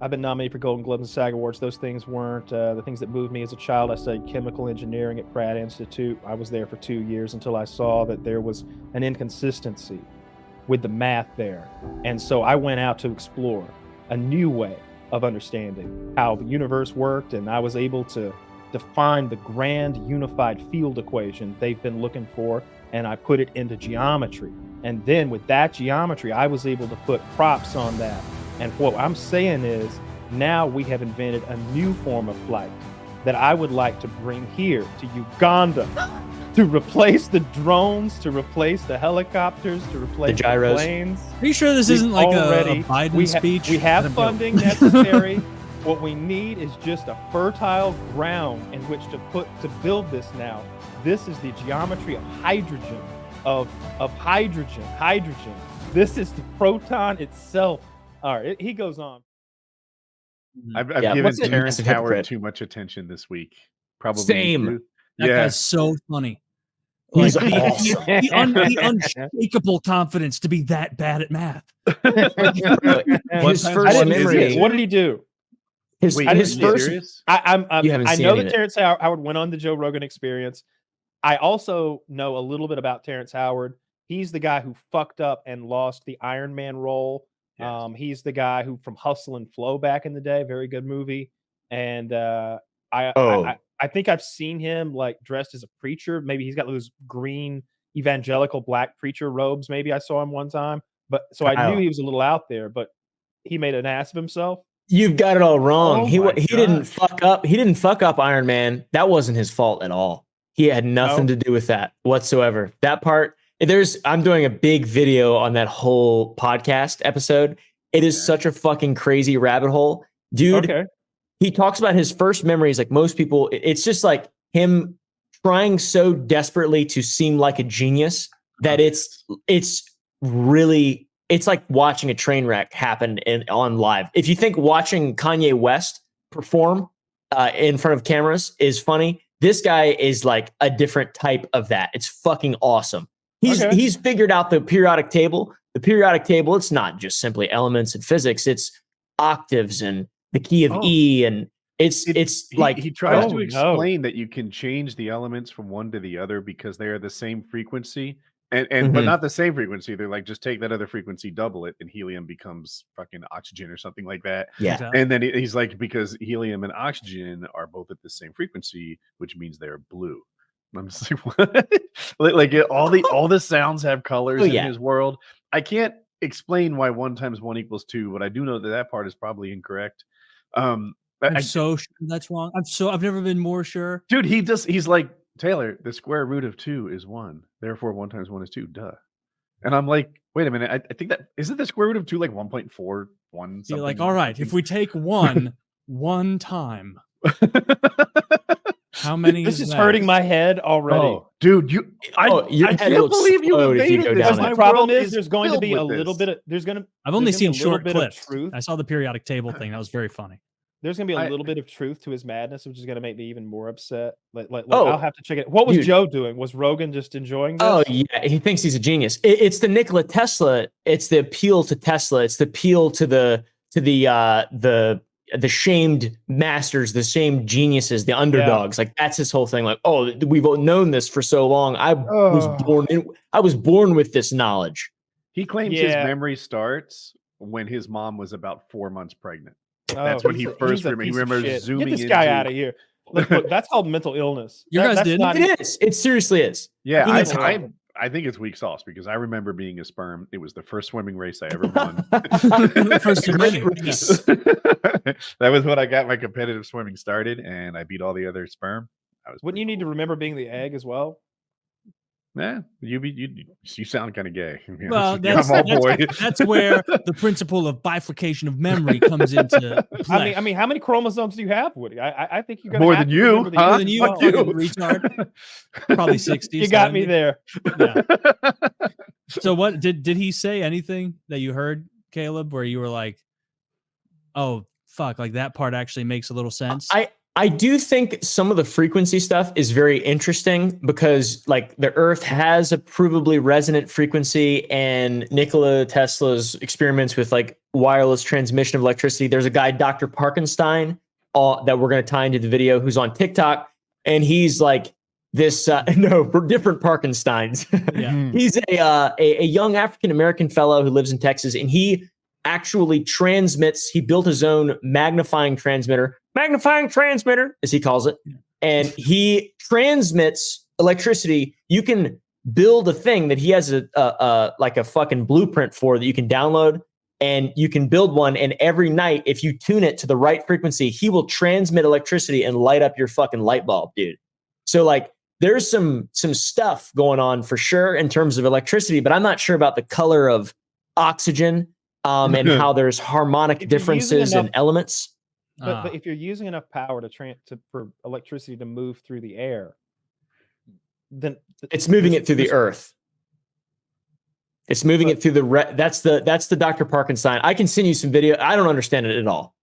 I've been nominated for Golden Globes and SAG Awards. Those things weren't the things that moved me as a child. I studied chemical engineering at Pratt Institute. I was there for 2 years until I saw that there was an inconsistency with the math there. And so I went out to explore a new way of understanding how the universe worked, and I was able to define the grand unified field equation they've been looking for, and I put it into geometry. And then with that geometry, I was able to put props on that. And what I'm saying is, now we have invented a new form of flight that I would like to bring here to Uganda to replace the drones, to replace the helicopters, to replace the gyros. Planes. Are you sure this isn't like a Biden speech? We have funding necessary. What we need is just a fertile ground in which to build this now. This is the geometry of hydrogen, of hydrogen. This is the proton itself. All right, he goes on. I've given Terrence Howard too much attention this week. Probably. Same. That guy's so funny. He's awesome. The unshakable confidence to be that bad at math. His first memory. What did he do? His first. I know that Terrence Howard went on the Joe Rogan Experience. I also know a little bit about Terrence Howard. He's the guy who fucked up and lost the Iron Man role. Yes. He's the guy who from Hustle and Flow back in the day, very good movie. And I think I've seen him like dressed as a preacher. Maybe he's got those green evangelical black preacher robes. Maybe I saw him one time. But so I knew he was a little out there, but he made an ass of himself. You've got it all wrong. He didn't fuck up. He didn't fuck up Iron Man. That wasn't his fault at all. He had nothing to do with that whatsoever. That part. I'm doing a big video on that whole podcast episode. It is such a fucking crazy rabbit hole. Dude, he talks about his first memories like most people. It's just like him trying so desperately to seem like a genius that it's like watching a train wreck happen on live. If you think watching Kanye West perform in front of cameras is funny, this guy is like a different type of that. It's fucking awesome. He's figured out the periodic table. The periodic table, it's not just simply elements and physics. It's octaves and the key of E, and it's like he tries to explain that you can change the elements from one to the other because they are the same frequency, and but not the same frequency. They're like, just take that other frequency, double it, and helium becomes fucking oxygen or something like that. Yeah, exactly. And then he's like, because helium and oxygen are both at the same frequency, which means they're blue. I'm just like, what? like all the sounds have colors in his world. I can't explain why 1 × 1 = 2, but I do know that part is probably incorrect. I'm so sure that's wrong. I've never been more sure. Dude, he's like, Taylor, the square root of 2 is 1. Therefore 1 × 1 = 2. Duh. And I'm like, wait a minute. I think that isn't the square root of 2 like 1.41. You're like, all right, if we take 1 time. How many? This is hurting my head already. Oh, dude, I can't believe you evaded this. The problem is there's going to be a little bit of I've only seen short clips. I saw the periodic table thing. That was very funny. There's going to be a little bit of truth to his madness, which is going to make me even more upset. I'll have to check it. What was Joe doing? Was Rogan just enjoying this? Oh yeah, he thinks he's a genius. It's the Nikola Tesla. It's the appeal to Tesla. It's the appeal to the shamed masters, the shamed geniuses, the underdogs. Like that's his whole thing. Like, oh, we've known this for so long. I was born with this knowledge. He claims his memory starts when his mom was about 4 months pregnant. That's when he first remembers zooming in. Get this guy out of here. Look, that's called mental illness. You guys did? It is. It seriously is. Yeah, I think it's weak sauce because I remember being a sperm. It was the first swimming race I ever won. First swimming race. That was when I got my competitive swimming started, and I beat all the other sperm. Wouldn't you need to remember being the egg as well? Yeah, you sound kind of gay. Well, that's where the principle of bifurcation of memory comes into play. I mean, how many chromosomes do you have, Woody? I think you got more than you, huh? More than you, retard. Probably 60. You got me there. Yeah. So, what did he say? Anything that you heard, Caleb, where you were like, "Oh, fuck!" Like that part actually makes a little sense. I do think some of the frequency stuff is very interesting because like the Earth has a provably resonant frequency, and Nikola Tesla's experiments with like wireless transmission of electricity. There's a guy, Dr. Parkenstein, that we're going to tie into the video, who's on TikTok, and he's like this. No, different Parkensteins. Yeah. He's a young African American fellow who lives in Texas, and he actually transmits. He built his own magnifying transmitter, as he calls it, and he transmits electricity. You can build a thing that he has like a fucking blueprint for that you can download, and you can build one. And every night, if you tune it to the right frequency, he will transmit electricity and light up your fucking light bulb, dude. So like, there's some stuff going on for sure in terms of electricity, but I'm not sure about the color of oxygen and how there's harmonic differences in elements. But if you're using enough power for electricity to move through the air, then it's moving it through the earth. It's moving it through the that's the Dr. Parkenstein. I can send you some video. I don't understand it at all.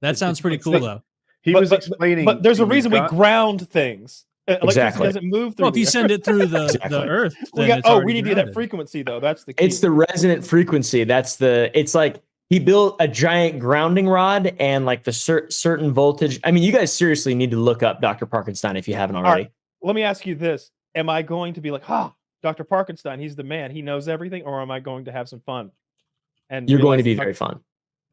That sounds pretty cool though. He was explaining, but there's a reason we ground things. Exactly. Doesn't move through. Well, if you send it through the earth, then we need to get that frequency though. That's the key. It's the resonant frequency. It's like he built a giant grounding rod and like the certain voltage. I mean, you guys seriously need to look up Dr. Parkenstein if you haven't already. Right. Let me ask you this. Am I going to be like, Dr. Parkenstein, he's the man, he knows everything, or am I going to have some fun? And you're going to be very fun.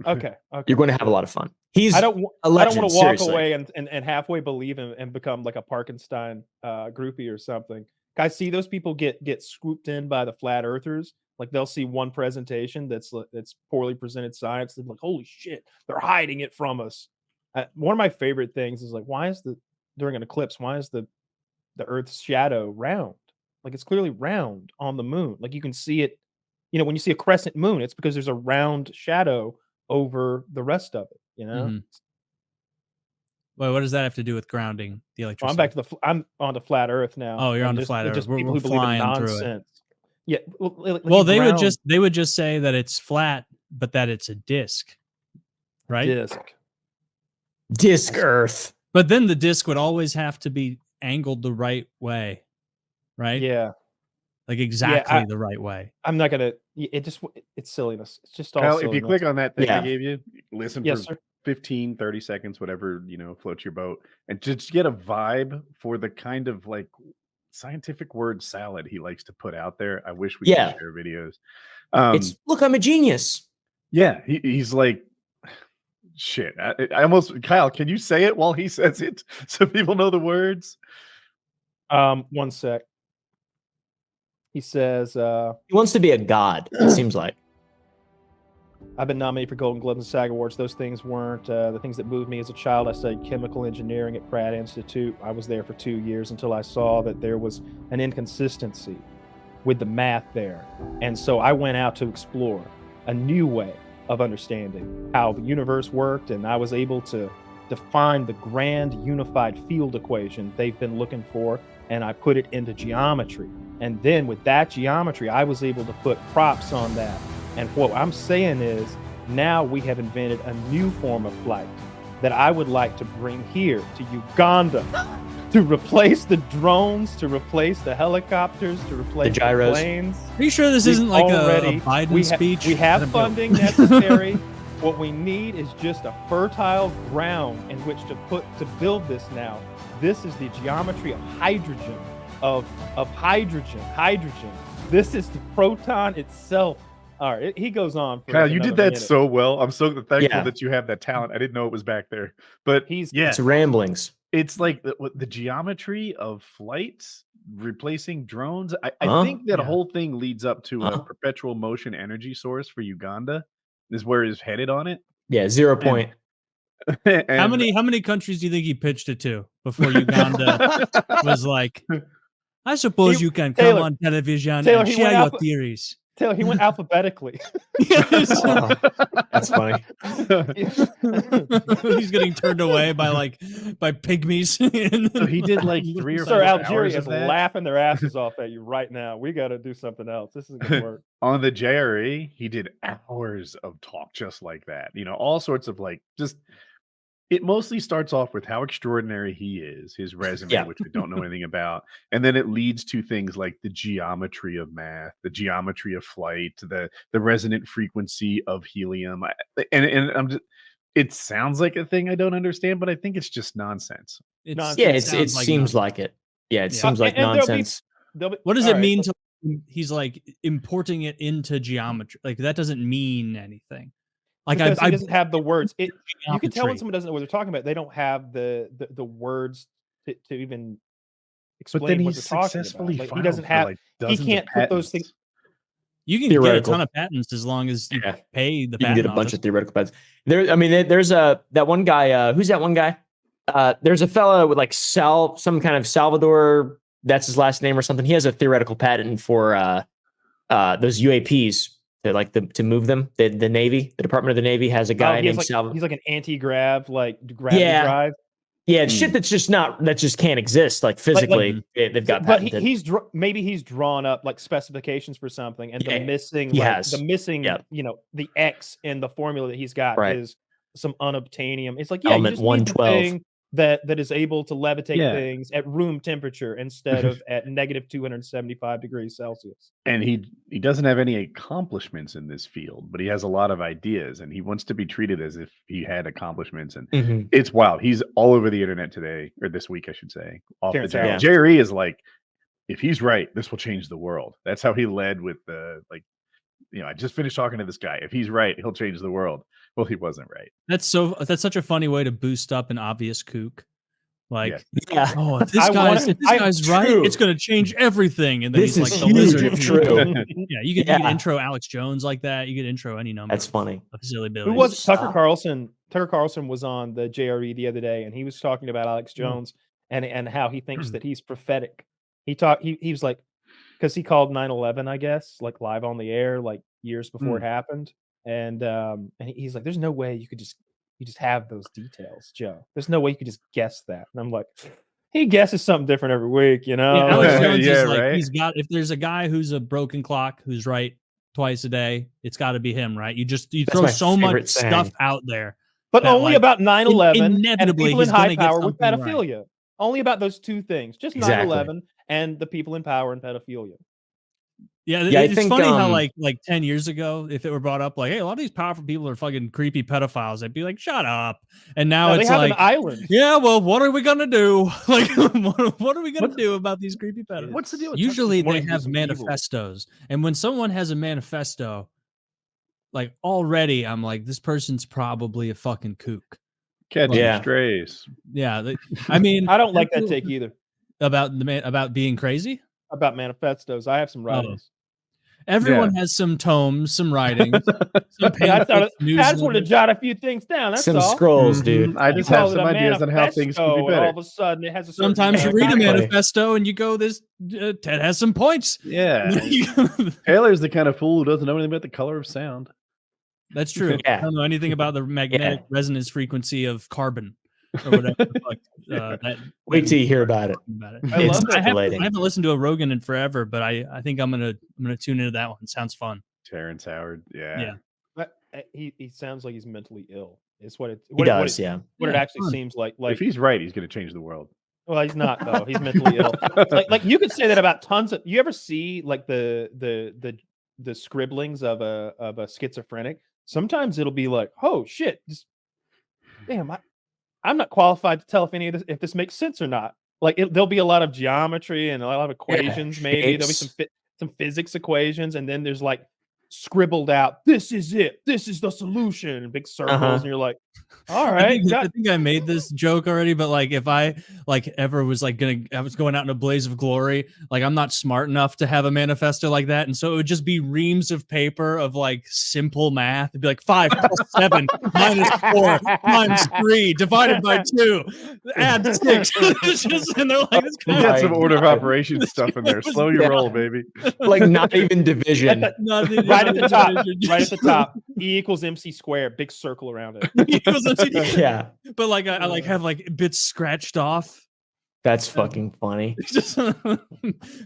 Okay. You're going to have a lot of fun. I don't want to walk seriously. away and halfway believe him and become like a Parkenstein groupie or something. Guys, see those people get swooped in by the flat earthers. Like they'll see one presentation that's poorly presented science. They're like, holy shit, they're hiding it from us. One of my favorite things is like, during an eclipse, why is the Earth's shadow round? Like it's clearly round on the moon. Like you can see it, when you see a crescent moon, it's because there's a round shadow over the rest of it, Mm-hmm. Well, what does that have to do with grounding the electricity? I'm on the flat Earth now. Oh, you're on the flat Earth. Just we're people who believe in flying through it. Yeah. Well, they would just say that it's flat, but that it's a disc, right? Disc Earth. But then the disc would always have to be angled the right way, right? Yeah. Like exactly the right way. I'm not gonna. It's silliness. It's just all. Kyle, silliness. if you click on that thing I gave you, listen for sir. 15, 30 seconds, whatever floats your boat, and just get a vibe for the kind of like scientific word salad he likes to put out there. I wish we could share videos. Look, I'm a genius. Yeah, he's like, shit. I almost, Kyle, can you say it while he says it so people know the words? 1 sec. He says he wants to be a god, it seems like. I've been nominated for Golden Globes and SAG Awards. Those things weren't the things that moved me as a child. I studied chemical engineering at Pratt Institute. I was there for 2 years until I saw that there was an inconsistency with the math there. And so I went out to explore a new way of understanding how the universe worked, and I was able to define the grand unified field equation they've been looking for, and I put it into geometry. And then with that geometry, I was able to put props on that. And what I'm saying is, now we have invented a new form of flight that I would like to bring here to Uganda to replace the drones, to replace the helicopters, to replace the gyros. Planes. Are you sure this isn't like a Biden speech? We have funding necessary. What we need is just a fertile ground in which to build this now. This is the geometry of hydrogen, of hydrogen. This is the proton itself. All right, he goes on. Kyle, you did that so well. I'm so thankful that you have that talent. I didn't know it was back there, but it's ramblings. It's like the geometry of flights replacing drones. I think that whole thing leads up to a perpetual motion energy source for Uganda. Is where he's headed on it. Yeah, 0 point. And how many countries do you think he pitched it to before Uganda was like, I suppose you can come on television and share your theories. Taylor, he went alphabetically. That's funny. He's getting turned away by pygmies. So he did like 3 or 4 Sir, hours Algeria of is that. laughing their asses off at you right now. We got to do something else. This isn't going to work. On the JRE, he did hours of talk just like that. All sorts of like just it mostly starts off with how extraordinary he is, his resume, which we don't know anything about. And then it leads to things like the geometry of math, the geometry of flight, the resonant frequency of helium. And I'm just, it sounds like a thing I don't understand, but I think it's just nonsense. It seems like it. Yeah, it seems like nonsense. What does it mean to he's like importing it into geometry? Like that doesn't mean anything. Like because he doesn't have the words. You can tell when someone doesn't know what they're talking about. They don't have the words to even explain. But then what he's they're successfully about. Like, he doesn't have. He can't put those things. You can get a ton of patents as long as you pay the patent. You can get a bunch of theoretical patents. There's that one guy. Who's that one guy? There's a fella with like some kind of Salvador. That's his last name or something. He has a theoretical patent for those UAPs. To move them, the Navy, the Department of the Navy has a guy named Salvador. He's like an anti-grav, like gravity drive. Yeah, shit that just can't exist, like physically. They've got patented. But maybe he's drawn up like specifications for something, and the missing, the X in the formula that he's got is some unobtainium. It's like element 112. That is able to levitate things at room temperature instead of at negative 275 degrees Celsius. And he doesn't have any accomplishments in this field, but he has a lot of ideas, and he wants to be treated as if he had accomplishments. And it's wild. He's all over the internet today, or this week, I should say. Terrence Howard. Jerry is like, if he's right, this will change the world. That's how he led with I just finished talking to this guy. If he's right, he'll change the world. Well, he wasn't right. That's such a funny way to boost up an obvious kook. Like, oh, if this guy's right, it's going to change everything. And then this he's is like the huge lizard. if true. You can intro Alex Jones like that. You can intro any number. That's funny. Of silly Billy. Who was Tucker Carlson? Tucker Carlson was on the JRE the other day, and he was talking about Alex Jones and how he thinks that he's prophetic. He was like, because he called 9/11, I guess, like live on the air, like years before it happened. And he's like, there's no way you just have those details, Joe. There's no way you could just guess that. And I'm like, he guesses something different every week, you know? Alex Jones is like, he's got, if there's a guy who's a broken clock who's right twice a day, it's got to be him, right? You throw so much stuff out there. But only about 9/11 and people in high power with pedophilia. Right. Only about those two things. Just 9/11 and the people in power and pedophilia. Yeah, it's funny how like 10 years ago, if it were brought up, like, hey, a lot of these powerful people are fucking creepy pedophiles, I'd be like, shut up. And now it's like, an island. Yeah, well, what are we gonna do? Like, what are we gonna do about these creepy pedophiles? What's the deal? Usually they have manifestos, and when someone has a manifesto, like already, I'm like, this person's probably a fucking kook. Catching strays. Yeah, I mean, I don't like that take either. About being crazy. About manifestos, I have some writings. Everyone has some tomes, some writings. I just wanted to jot a few things down. That's some all. scrolls, dude. I just have some ideas on how things could be better. All of a sudden, it has a. Sometimes you read a manifesto and you go, "This Ted has some points." Yeah, Taylor's the kind of fool who doesn't know anything about the color of sound. That's true. I don't know anything about the magnetic resonance frequency of carbon. Or whatever. Wait till you hear about it. I haven't listened to a Rogan in forever, but I think I'm gonna tune into that one. It sounds fun. Terrence Howard, But he sounds like he's mentally ill. It's what it actually seems like. Like if he's right, he's gonna change the world. Well, he's not though. He's mentally ill. Like you could say that about tons of. You ever see like the scribblings of a schizophrenic? Sometimes it'll be like, oh shit, damn. I'm not qualified to tell if this makes sense or not. Like there'll be a lot of geometry and a lot of equations. Maybe there'll be some physics equations, and then there's like scribbled out, "This is it. This is the solution." In big circles, and you're like, "All right." I think I made this joke already, but like if I ever was I was going out in a blaze of glory, like I'm not smart enough to have a manifesto like that, and so it would just be reams of paper of like simple math. It'd be like 5 plus 7 minus 4 times 3 divided by 2, add 6. And they're like, "You got some order of operations stuff in there. Slow your roll, baby." Like not even division. Right at the top, E equals MC squared, big circle around it. Yeah, but like I have like bits scratched off. That's fucking funny.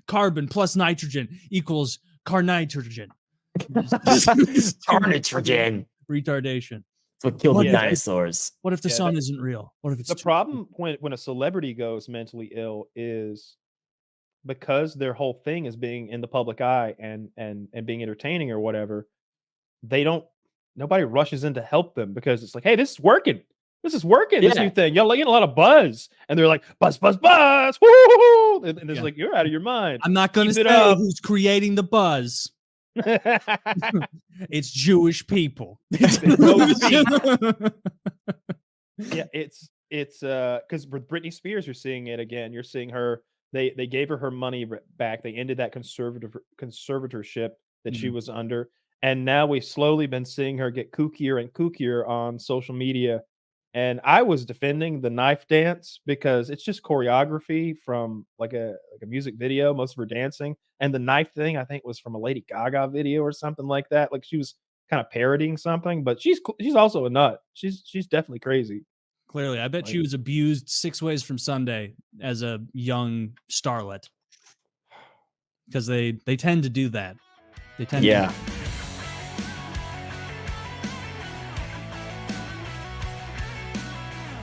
Carbon plus nitrogen equals carnitrogen. Carnitrogen. Retardation. what killed the Yeah, dinosaurs. What if the Yeah, sun isn't real? What if it's the problem when a celebrity goes mentally ill is because their whole thing is being in the public eye and being entertaining or whatever. They don't. Nobody rushes in to help them because it's like, hey, this is working. This is working. This new Yeah. thing. Y'all getting a lot of buzz, and they're like, buzz, buzz, buzz. Woo! And it's Yeah. like, you're out of your mind. I'm not going to Keep it say up. who's creating the buzz. It's Jewish people. Yeah, it's because with Britney Spears, you're seeing it again. You're seeing her. They gave her money back. They ended that conservatorship that she was under, and now we've slowly been seeing her get kookier and kookier on social media. And I was defending the knife dance because it's just choreography from like a music video, most of her dancing. And the knife thing, I think, was from a Lady Gaga video or something like that. Like she was kind of parodying something, but she's also a nut. She's definitely crazy. Clearly, I bet she was abused 6 ways from Sunday as a young starlet, because they tend to do that. They tend to.